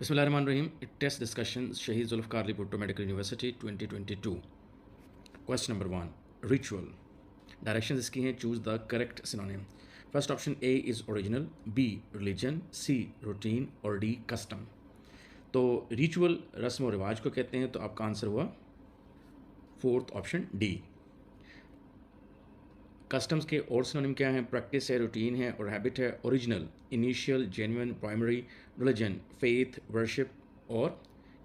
Bismillahirrahmanirrahim. Test discussion Shahid Zulfikar Ali Bhutto Medical University 2022. Question number 1. Ritual. Directions इसकी हैं. Choose the correct synonym. First option A is original, B religion, C routine और D custom. तो ritual रस्म और रिवाज को कहते हैं, तो आपका आंसर हुआ फोर्थ ऑप्शन डी. कस्टम्स के और सिनोनिम क्या हैं? प्रैक्टिस है, रूटीन है और हैबिट है. Original, initial, genuine, primary. Religion, faith, worship और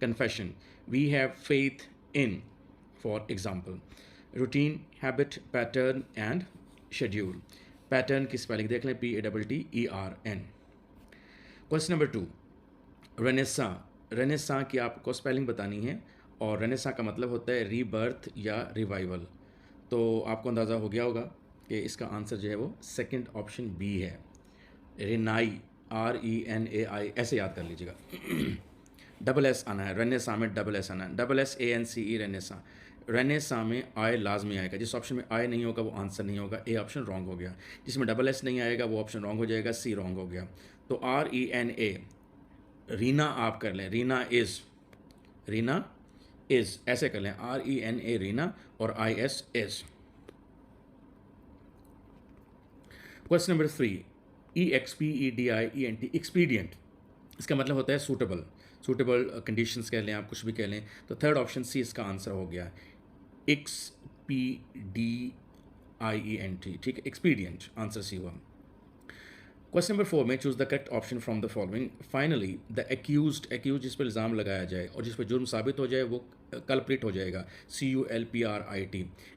confession. We have faith in, for example. Routine, habit, pattern and schedule. Pattern की स्पेलिंग देख लें, PATTERN. Question number 2. Renaissance. Renaissance की आपको स्पेलिंग बतानी है और रेनेसां का मतलब होता है रीबर्थ या रिवाइवल. तो आपको अंदाज़ा हो गया होगा कि इसका आंसर जो है वो सेकंड ऑप्शन बी है. रेनाई, RENAI ऐसे याद कर लीजिएगा. डबल एस आना है. रेनेसां में डबल एस आना है. SANCE renaissance. रेनेसां में आई लाजमी आएगा. जिस ऑप्शन में आई नहीं होगा वो आंसर नहीं होगा. ए ऑप्शन रॉन्ग हो गया. जिसमें डबल एस नहीं आएगा वो ऑप्शन रॉन्ग हो जाएगा. सी रॉन्ग हो गया. तो RENA. रीना आप कर लें. रीना इज़ ऐसे कर लें. RENA रीना और IS is. Question number 3. EXPEDIENT expedient. इसका मतलब होता है सूटेबल. सूटेबल कंडीशंस कह लें, आप कुछ भी कह लें. तो थर्ड ऑप्शन सी इसका आंसर हो गया. XPDIENT. ठीक है, एक्सपीडियंट आंसर सी हुआ. क्वेश्चन नंबर 4 में choose the correct option from the following. Finally the accuse जिस पर इल्ज़ाम लगाया जाए और जिस पर जुर्म साबित हो जाए वो कल्प्रिट हो जाएगा. CULPRIT.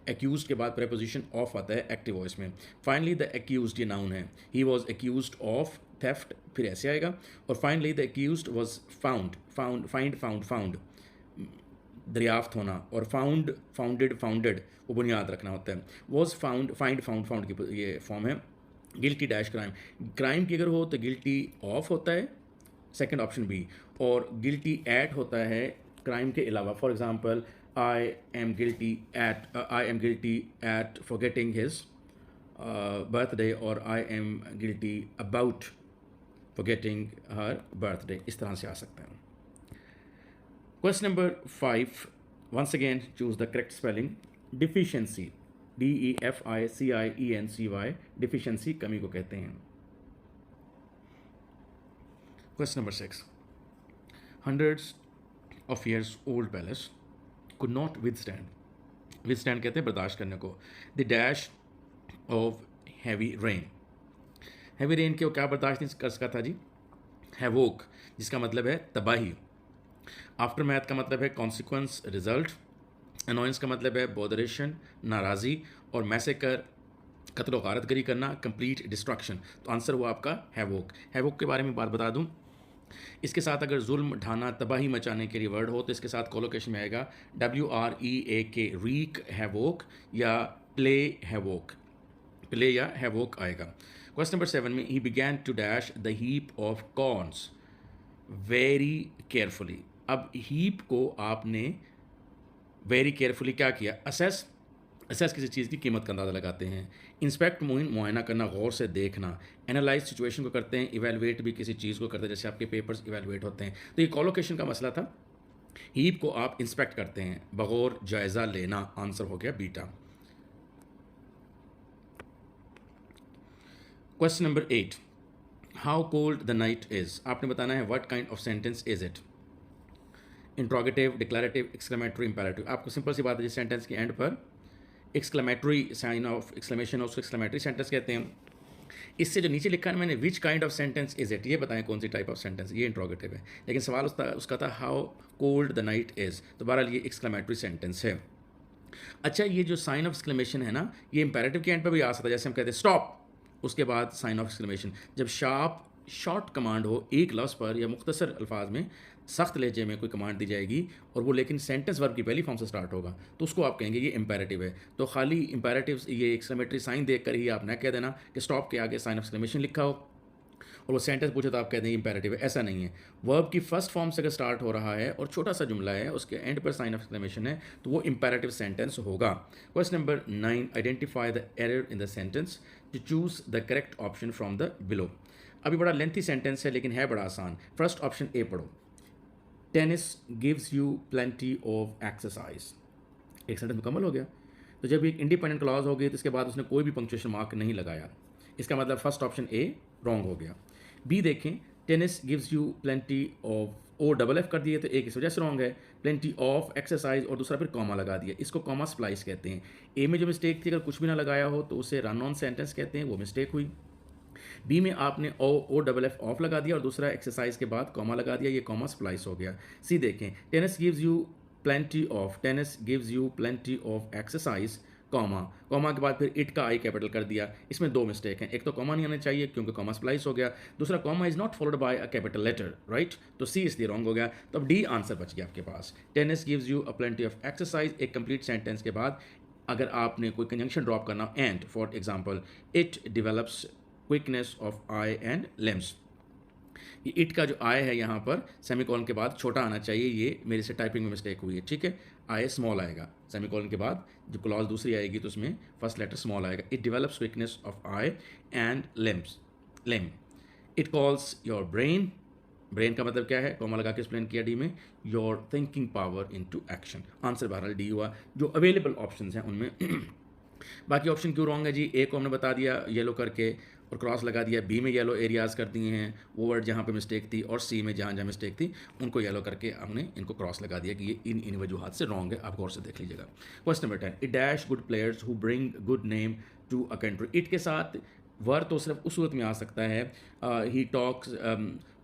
एक्यूज के बाद प्रेपोजिशन ऑफ आता है एक्टिव वॉइस में. फाइनली द एक्यूज ये नाउन है. He was accuse of theft, फिर ऐसे आएगा. और finally the accuse was found दरियाफ्त होना. और फाउंडेड वो बुनियाद रखना होता है. वॉज फाउंड की ये फॉर्म है. गिल्टी डैश क्राइम की अगर हो तो गिल्टी ऑफ होता है, सेकंड ऑप्शन बी. और गिल्टी एट होता है क्राइम के अलावा. For example, I am guilty at forgetting his birthday और I am guilty about forgetting her birthday. इस तरह से आ सकता है. Question number 5. Once again choose the correct spelling. Deficiency, DEFICIENCY. Deficiency कमी को कहते हैं. Question number 6. Hundreds of years old palace could not withstand कहते हैं बर्दाश्त करने को. The dash of heavy rain. Heavy rain के वो क्या बर्दाश्त नहीं कर सका था जी? हैवोक, जिसका मतलब है तबाही. आफ्टर मैथ का मतलब है कॉन्सिक्वेंस, रिजल्ट. अनोइंस का मतलब है बॉदरेशन, नाराज़ी. और मैसेकर, कत्ल गारतगरी करना, कंप्लीट डिस्ट्रक्शन. तो आंसर हुआ आपका हैवोक. हैवोक के बारे में बात बता दूं, इसके साथ अगर जुल्म ढाना, तबाही मचाने के लिए वर्ड हो तो इसके साथ कोलोकेशन में आएगा WREAK, रीक हैवोक या प्ले हैवोक. प्ले या हैवोक आएगा. क्वेश्चन नंबर 7 में he began to dash the heap of corns very carefully. अब हीप को आपने वेरी केयरफुली क्या किया? असेस किसी चीज़ की कीमत का अंदाज़ा लगाते हैं. इंस्पेक्ट मुआयना करना, गौर से देखना. एनालाइज सिचुएशन को करते हैं. इवेलुएट भी किसी चीज़ को करते हैं, जैसे आपके पेपर्स इवेलुएट होते हैं. तो ये कोलोकेशन का मसला था. हीप को आप इंस्पेक्ट करते हैं, बगौर जायज़ा लेना. आंसर हो गया beta. Question number 8. How cold the night is. आपने बताना है what kind of sentence is it. Interrogative, declarative, exclamatory, imperative. आपको सिंपल सी बात है, जिस सेंटेंस के एंड पर एक्सक्लेमेटरी साइन ऑफ एक्सक्लेमेशन हो उसको एक्सक्लेमेटरी सेंटेंस कहते हैं. इससे जो नीचे लिखा है मैंने, which kind of sentence is it, ये बताएं कौन सी टाइप ऑफ सेंटेंस. ये इंट्रोगेटिव है, लेकिन सवाल उसका था how cold the night is. तो बहरहाल ये एक्सक्लेमेटरी सेंटेंस है. अच्छा, ये जो साइन ऑफ एक्सक्लेमेशन है ना, ये इंपेरेटिव के एंड पर भी आ सकता है. जैसे हम कहते हैं स्टॉप, उसके बाद साइन ऑफ एक्सक्लेमेशन. जब शार्प शॉर्ट कमांड हो एक लफ्ज़ पर या मुख्तसर अल्फाज में सख्त लहजे में कोई कमांड दी जाएगी और वो लेकिन सेंटेंस वर्ब की पहली फॉर्म से स्टार्ट होगा, तो उसको आप कहेंगे ये इंपेरेटिव है. तो खाली इंपेरेटिव ये एक्सक्लेमेटरी साइन देख कर ही आप न कह देना कि स्टॉप के आगे साइन ऑफ एक्सक्लेमेशन लिखा हो और वो सेंटेंस पूछे तो आप कह दें इंपेरेटिव है. ऐसा नहीं है. वर्ब की फर्स्ट फॉर्म से अगर स्टार्ट हो रहा है और छोटा सा जुमला है, उसके एंड पर साइन ऑफ एक्सक्लेमेशन है, तो वो इंपेरेटिव सेंटेंस होगा. Question number 9. Identify the error in the sentence to choose the correct option from the below. अभी बड़ा लेंथी सेंटेंस है लेकिन है बड़ा आसान. फर्स्ट ऑप्शन ए पढ़ो. Tennis gives you plenty of exercise. एक सेंटेंस मुकम्मल हो गया। तो जब एक इंडिपेंडेंट क्लॉज हो गई तो इसके बाद उसने कोई भी पंक्चुएशन मार्क नहीं लगाया, इसका मतलब फर्स्ट ऑप्शन ए रॉन्ग हो गया। बी देखें, tennis gives you plenty of, O double F कर दिए तो एक इस वजह से रॉन्ग है, प्लेंटी ऑफ एक्सरसाइज और दूसरा फिर कॉमा लगा दिया, इसको कॉमा स्प्लाइस कहते हैं। ए में जो मिस्टेक थी, अगर कुछ भी ना लगाया हो तो उसे रन ऑन सेंटेंस कहते हैं, वो मिस्टेक हुई। बी में आपने ओ डबल एफ ऑफ लगा दिया और दूसरा एक्सरसाइज के बाद कॉमा लगा दिया, ये कॉमा स्प्लाइस हो गया। सी देखें, tennis gives you plenty of, tennis gives you plenty of exercise, comma, comma के बाद फिर इट का आई कैपिटल कर दिया। इसमें दो मिस्टेक हैं, एक तो कॉमा नहीं आना चाहिए क्योंकि कॉमा स्प्लाइस हो गया, दूसरा comma is not followed by a capital letter, right. तो सी इसलिए रॉन्ग हो गया। तो अब डी आंसर बच गया आपके पास। Tennis gives you a plenty of exercise, एक कंप्लीट सेंटेंस के बाद अगर आपने कोई कंजंक्शन ड्रॉप करना, and for example it develops quickness of eye and limbs, ये इट का जो आई है यहाँ पर सेमीकोलन के बाद छोटा आना चाहिए, ये मेरे से टाइपिंग में मिस्टेक हुई है, ठीक है। आई स्मॉल आएगा, सेमीकोलन के बाद जो क्लॉज दूसरी आएगी तो उसमें फर्स्ट लेटर स्मॉल आएगा। It develops weakness of eye and limb. It calls your brain, brain का मतलब क्या है, कॉमा लगा के एक्सप्लेन किया डी में, your thinking power into action. Answer बहरहाल डी हुआ। जो अवेलेबल ऑप्शन हैं उनमें बाकी ऑप्शन क्यों रॉन्ग है जी, ए को हमने बता दिया येलो करके और क्रॉस लगा दिया, बी में येलो एरियाज कर दिए हैं वो वर्ड जहाँ पे मिस्टेक थी, और सी में जहाँ जहाँ मिस्टेक थी उनको येलो करके हमने इनको क्रॉस लगा दिया कि ये इन वजूहात से रॉन्ग है, आप गौर से देख लीजिएगा। Question number 10, it dash good players who bring good name to a country. It के साथ वर तो सिर्फ उस सूरत में आ सकता है, ही टॉक्स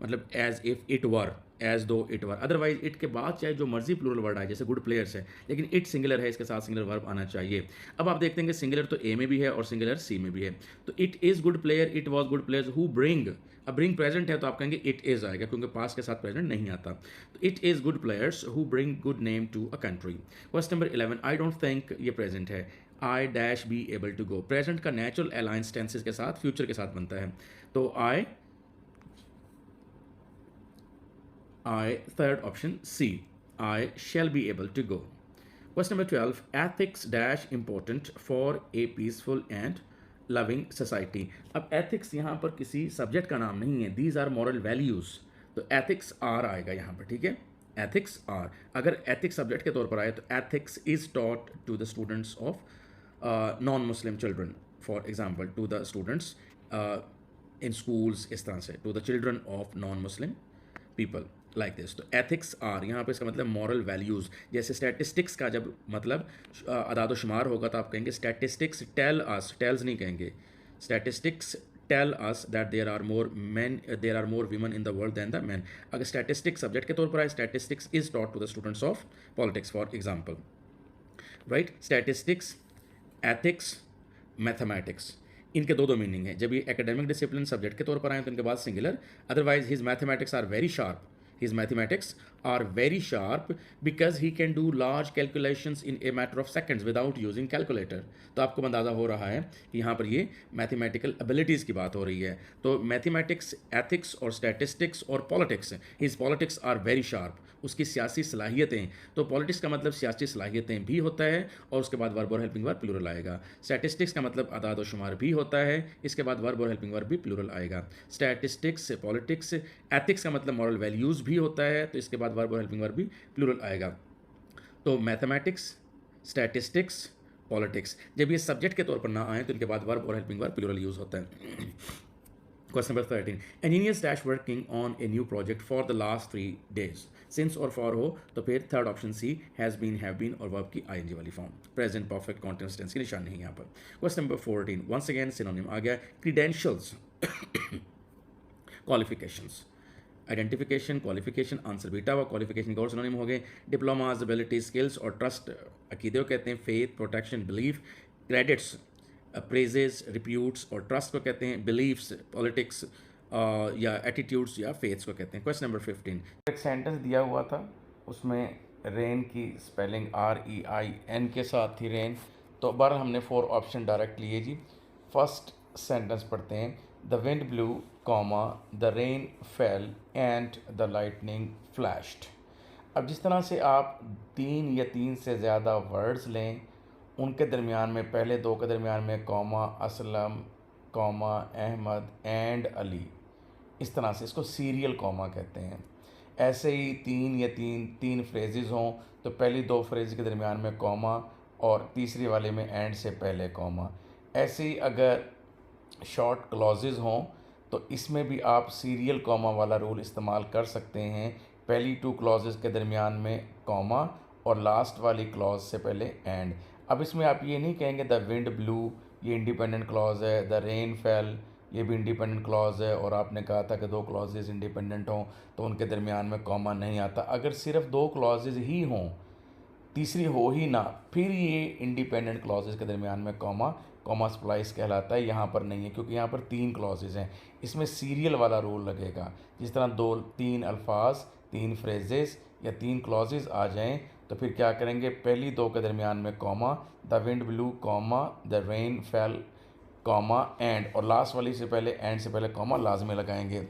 मतलब as if it were, as though it were, otherwise it के बाद चाहे जो मर्जी प्लूरल वर्ड आए, जैसे गुड प्लेयर्स है, लेकिन इट सिंगुलर है, इसके साथ सिंगुलर वर्ब आना चाहिए। अब आप देखते हैं कि सिंगुलर तो ए में भी है और सिंगुलर सी में भी है। तो it is good player, it was good players who bring, अब ब्रिंग प्रेजेंट है तो आप कहेंगे इट इज़ आएगा क्योंकि पास के साथ प्रेजेंट नहीं आता। तो it is good players who bring good name to a country. Question number 11, I don't think, ये प्रेजेंट है, I dash be able to go, present का नेचुरल अलायंस टेंसेस के साथ फ्यूचर के साथ बनता है। तो I, third option C, I shall be able to go. Question number 12, ethics dash important for a peaceful and loving society. अब ethics यहाँ पर किसी सब्जेक्ट का नाम नहीं है, these are moral values, तो ethics R आएगा यहाँ पर, ठीक है, ethics R। अगर ethics सब्जेक्ट के तौर पर आए तो ethics is taught to the students of non-Muslim children, for example to the students in schools, इस तरह से to the children of non-Muslim people like this. तो एथिक्स आर यहाँ पे इसका मतलब मॉरल वैल्यूज़, जैसे स्टैटिस्टिक्स का जब मतलब अदाद शुमार होगा तो आप कहेंगे स्टैटिस्टिक्स टेल अस, टेल्स नहीं कहेंगे, statistics tell us that there are more women in the world than the man. अगर स्टैटिस्टिक्स सब्जेक्ट के तौर पर आए, statistics is taught to the students of politics for example, right. Statistics, ethics, mathematics, इनके दो meaning है। जब ये एकेडमिक डिसिप्लिन सब्जेक्ट के तौर पर आए तो इनके बाद singular, otherwise his mathematics are very sharp, his mathematics are very sharp because he can do large calculations in a matter of seconds without using calculator। तो आपको अंदाज़ा हो रहा है कि यहाँ पर ये मैथमेटिकल एबिलिटीज़ की बात हो रही है। तो मैथमेटिक्स, एथिक्स और स्टैटिस्टिक्स और politics, his politics are very sharp, उसकी सियासी सलाहियतें, तो पॉलिटिक्स का मतलब सियासी सलाहियतें भी होता है और उसके बाद वर्ब और हेल्पिंग वर्ब प्लूरल आएगा। स्टैटिस्टिक्स का मतलब अदाद व शुमार भी होता है, इसके बाद वर्ब और हेल्पिंग वर्ब भी प्लूरल आएगा। स्टैटिस्टिक्स, पॉलिटिक्स, एथिक्स का मतलब मॉरल वैल्यूज़ भी होता है, तो इसके बाद वर्ब और हेल्पिंग वर्ब भी प्लूरल आएगा। तो मैथमेटिक्स, स्टैटिस्टिक्स, पॉलिटिक्स जब ये सब्जेक्ट के तौर पर ना आए तो इनके बाद वर्ब और हेल्पिंग वर्ब प्लूरल यूज़ होता है। Question number 13, engineers dash working on a new project for the last 3 days। Since और फॉर हो तो फिर third option C, has been, have been और वर्ब की आईएनजी वाली form, present perfect continuous tense की निशान नहीं यहाँ पर। Question number 14, once again synonym आ गया, credentials, qualifications, identification, qualification, answer beta हुआ, क्वालिफिकेशन के और सिनोनिम हो गए, डिप्लोमाज, एबिलिटी, स्किल्स और ट्रस्ट अकीदे को कहते हैं, faith, protection, belief, credits, praises, reputes और ट्रस्ट को कहते हैं, बिलीफ्स, पॉलिटिक्स या एटीट्यूड्स या फेथ्स को कहते हैं। क्वेश्चन नंबर 15, एक सेंटेंस दिया हुआ था उसमें रेन की स्पेलिंग REIN के साथ थी रेन, तो बहरहाल हमने 4 ऑप्शन डायरेक्ट लिए जी। फर्स्ट सेंटेंस पढ़ते हैं, the wind blue comma the rain fell and the lightning flashed. अब जिस तरह से आप 3 या 3 से ज़्यादा वर्ड्स लें, उनके दरमियान में पहले 2 के दरमियान में comma, Aslam comma, Ahmad and Ali, इस तरह से इसको सीरियल कॉमा कहते हैं। ऐसे ही तीन या तीन फ्रेजेस हों तो पहली दो फ्रेज के दरमियान में कॉमा और तीसरी वाले में एंड से पहले कॉमा। ऐसे ही अगर शॉर्ट क्लॉजेज हों तो इसमें भी आप सीरियल कॉमा वाला रूल इस्तेमाल कर सकते हैं। पहली टू क्लॉजेज के दरमियान में कॉमा और लास्ट वाली क्लॉज से पहले एंड। अब इसमें आप ये नहीं कहेंगे द विंड ब्लू, ये इंडिपेंडेंट क्लॉज है, द रेन फेल ये भी इंडिपेंडेंट क्लॉज है, और आपने कहा था कि दो क्लॉजेज इंडिपेंडेंट हों तो उनके दरमियान में कॉमा नहीं आता। अगर सिर्फ दो क्लॉजेज ही हों, तीसरी हो ही ना, फिर ये इंडिपेंडेंट क्लॉजेज के दरमियान में कॉमा स्प्लाइस कहलाता है। यहाँ पर नहीं है क्योंकि यहाँ पर तीन क्लॉजेज हैं, इसमें सीरियल वाला रूल लगेगा। जिस तरह तीन अल्फाज, तीन फ्रेजेस या तीन क्लॉजेज आ जाएं तो फिर क्या करेंगे, पहली दो के दरमियान में comma, the wind blue comma, the rain fail comma and, और लास्ट वाली से पहले एंड से पहले कॉमा लाजमी लगाएंगे।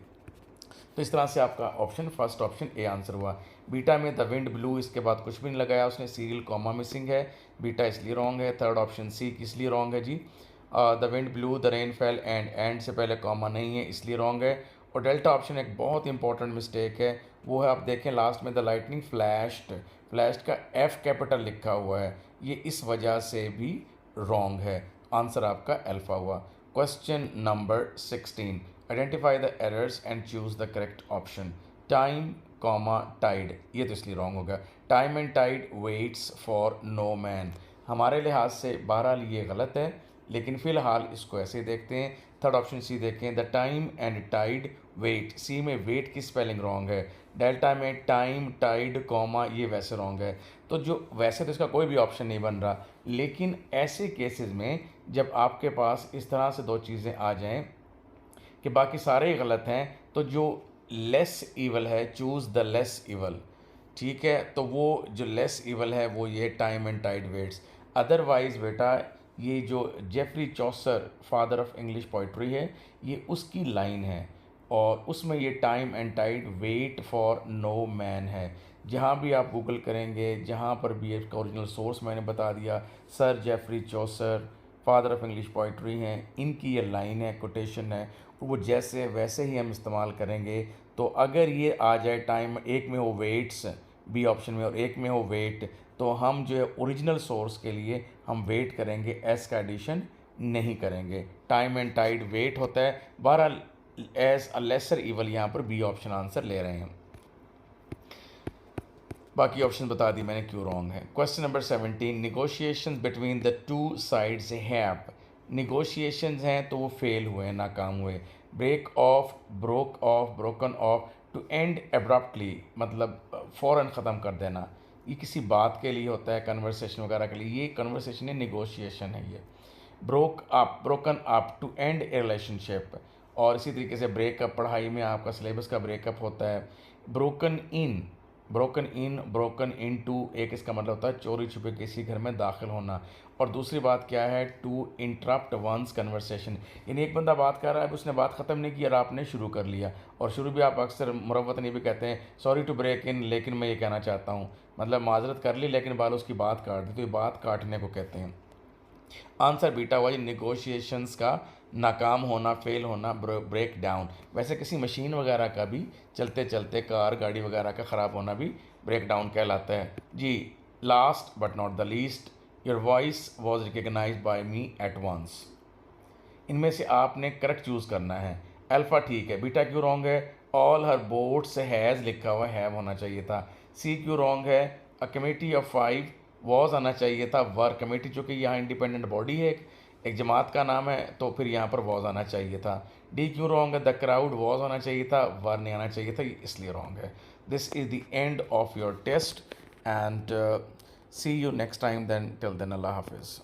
तो इस तरह से आपका option first option A answer हुआ। बीटा में द विंड ब्लू इसके बाद कुछ भी नहीं लगाया उसने, सीरियल कॉमा मिसिंग है, बीटा इसलिए रॉन्ग है। थर्ड ऑप्शन सी किस लिए रॉन्ग है जी, the wind blew the rain fell and से पहले कॉमा नहीं है इसलिए रॉन्ग है। और डेल्टा ऑप्शन एक बहुत इंपॉर्टेंट मिस्टेक है, वो है आप देखें लास्ट में द लाइटनिंग फ्लैश्ड का एफ कैपिटल लिखा हुआ है, ये इस वजह से भी रॉन्ग है। आंसर आपका अल्फा हुआ। Question number 16, identify the errors and choose the correct option. Time comma tide, ये तो इसलिए रॉन्ग होगा। Time and tide waits for no man, हमारे लिहाज से बहरहाल ये गलत है, लेकिन फ़िलहाल इसको ऐसे देखते हैं। थर्ड ऑप्शन सी देखें, the time and tide wait, C में वेट की स्पेलिंग रॉन्ग है। डेल्टा में टाइम टाइड कॉमा ये वैसे रॉन्ग है। तो जो वैसे तो इसका कोई भी ऑप्शन नहीं बन रहा, लेकिन ऐसे केसेस में जब आपके पास इस तरह से दो चीज़ें आ जाएं कि बाकी सारे ही गलत हैं, तो जो लेस ईवल है, चूज़ द लेस ईवल, ठीक है। तो वो जो लेस ईवल है वो ये time and tide waits. Otherwise बेटा ये जो Geoffrey Chaucer father of English poetry है, ये उसकी लाइन है और उसमें ये time and tide wait for no man है। जहाँ भी आप गूगल करेंगे, जहाँ पर भी इसका ओरिजिनल सोर्स मैंने बता दिया, sir Jeffrey Chaucer father of English poetry हैं, इनकी ये लाइन है, कोटेशन है, वो जैसे वैसे ही हम इस्तेमाल करेंगे। तो अगर ये आ जाए टाइम एक में हो वेट्स बी ऑप्शन में और एक में हो वेट, तो हम जो है ओरिजिनल सोर्स के लिए हम वेट करेंगे, एस का एडिशन नहीं करेंगे। टाइम एंड टाइड वेट होता है, 12 एज अ लेसर ईवल, यहाँ पर बी ऑप्शन आंसर ले रहे हैं। बाकी ऑप्शन बता दी मैंने क्यों रॉन्ग है। Question number 17, negotiation between the two sides have, negotiations हैं तो वो फेल हुए, नाकाम हुए। Break off, broke off, broken off, to end abruptly मतलब फ़ौरन ख़त्म कर देना, ये किसी बात के लिए होता है, कन्वर्सेशन वगैरह के लिए, ये कन्वर्सेशन है, निगोशिएशन है ये। Broke up, broken up, to end a relationship. और इसी तरीके से ब्रेकअप, पढ़ाई में आपका सिलेबस का ब्रेकअप होता है। Broken in, broken in to, एक इसका मतलब होता है चोरी छुपे किसी घर में दाखिल होना। और दूसरी बात क्या है, टू इंटरप्ट वंस कन्वर्सेशन, यानी एक बंदा बात कर रहा है, उसने बात ख़त्म नहीं की और आपने शुरू कर लिया। और शुरू भी आप अक्सर मुरव्वत नहीं भी कहते हैं, सॉरी टू ब्रेक इन, लेकिन मैं ये कहना चाहता हूँ, मतलब माजरत कर ली लेकिन बाल उसकी बात काट दी, तो ये बात काटने को कहते हैं। आंसर बीटा हुआ निगोशिएशंस का नाकाम होना, फेल होना, ब्रेक डाउन। वैसे किसी मशीन वगैरह का भी चलते चलते, कार गाड़ी वगैरह का ख़राब होना भी ब्रेक डाउन कहलाता है जी। Last but not the least, your voice was recognised by me at once, इनमें से आपने करेक्ट चूज़ करना है। अल्फ़ा ठीक है, बीटा क्यों रॉन्ग है, ऑल हर बोट्स हैज़ लिखा हुआ हैव होना चाहिए था। सी क्यों रॉन्ग है, अ कमेटी ऑफ 5 वॉज आना चाहिए था, वर, कमेटी चूँकि यहाँ इंडिपेंडेंट बॉडी है, एक जमात का नाम है, तो फिर यहाँ पर वॉज आना चाहिए था। डी क्यों रॉन्ग है, द क्राउड वॉज आना चाहिए था, वर नहीं आना चाहिए था, इसलिए रॉन्ग है। This is the end of your test and see you next time, then till then Allah हाफिज़।